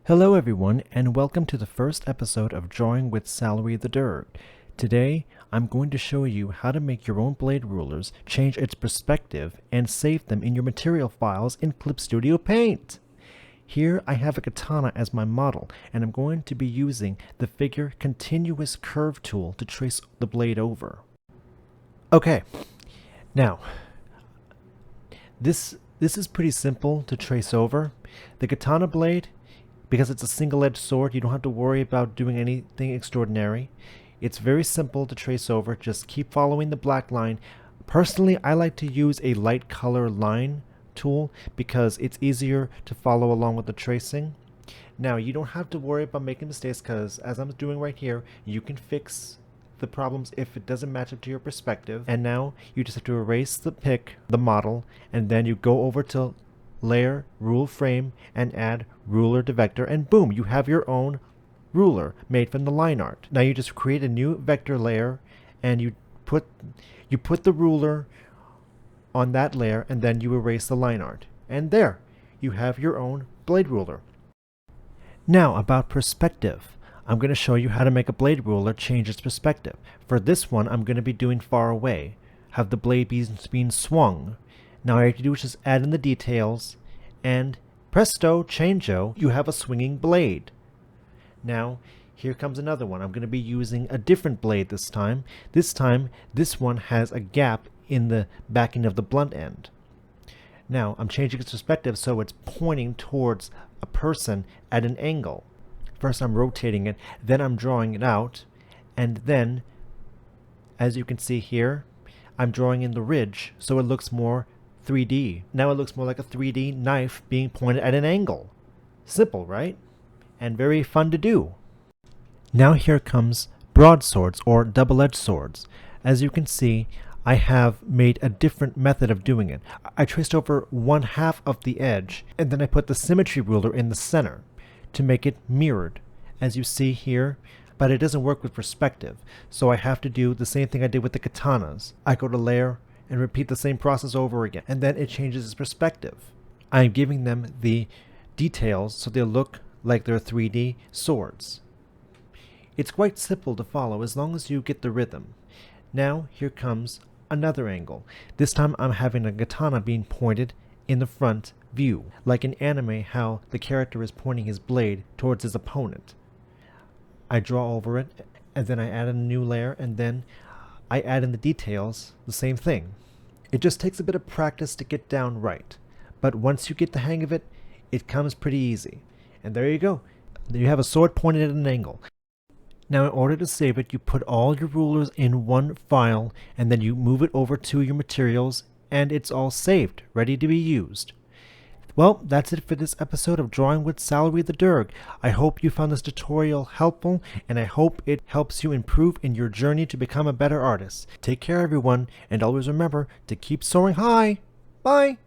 Hello everyone, and welcome to the first episode of Drawing with Salrie the Derg. Today, I'm going to show you how to make your own blade rulers, change its perspective, and save them in your material files in Clip Studio Paint. Here I have a katana as my model, and I'm going to be using the Figure Continuous Curve tool to trace the blade over. Okay, now, this is pretty simple to trace over. The katana blade, because it's a single-edged sword, you don't have to worry about doing anything extraordinary. It's very simple to trace over. Just keep following the black line. Personally, I like to use a light color line tool because it's easier to follow along with the tracing. Now, you don't have to worry about making mistakes because, as I'm doing right here, you can fix the problems if it doesn't match up to your perspective. And now, you just have to erase the model, and then you go over to Layer, Rule Frame, and add Ruler to Vector, and boom, you have your own ruler made from the line art. Now you just create a new vector layer, and you put the ruler on that layer, and then you erase the line art. And there, you have your own blade ruler. Now about perspective. I'm going to show you how to make a blade ruler change its perspective. For this one, I'm going to be doing far away. Have the blade being swung. Now all you have to do is just add in the details, and presto, changeo, you have a swinging blade. Now, here comes another one. I'm going to be using a different blade this time. This time, this one has a gap in the backing of the blunt end. Now, I'm changing its perspective so it's pointing towards a person at an angle. First, I'm rotating it, then I'm drawing it out, and then, as you can see here, I'm drawing in the ridge so it looks more 3D. Now it looks more like a 3D knife being pointed at an angle. Simple, right? And very fun to do. Now here comes broadswords or double-edged swords. As you can see, I have made a different method of doing it. I traced over 1/2 of the edge, and then I put the symmetry ruler in the center to make it mirrored, as you see here, but it doesn't work with perspective, so I have to do the same thing I did with the katanas. I go to Layer, and repeat the same process over again, and then it changes its perspective. I'm giving them the details so they look like they're 3D swords. It's quite simple to follow as long as you get the rhythm. Now here comes another angle. This time I'm having a katana being pointed in the front view, like in anime how the character is pointing his blade towards his opponent. I draw over it, and then I add in a new layer, and then I add in the details, the same thing. It just takes a bit of practice to get down right, but once you get the hang of it, it comes pretty easy. And there you go. You have a sword pointed at an angle. Now in order to save it, you put all your rulers in one file, and then you move it over to your materials, and it's all saved, ready to be used. Well, that's it for this episode of Drawing with Salrie the Derg. I hope you found this tutorial helpful, and I hope it helps you improve in your journey to become a better artist. Take care everyone, and always remember to keep soaring high. Bye!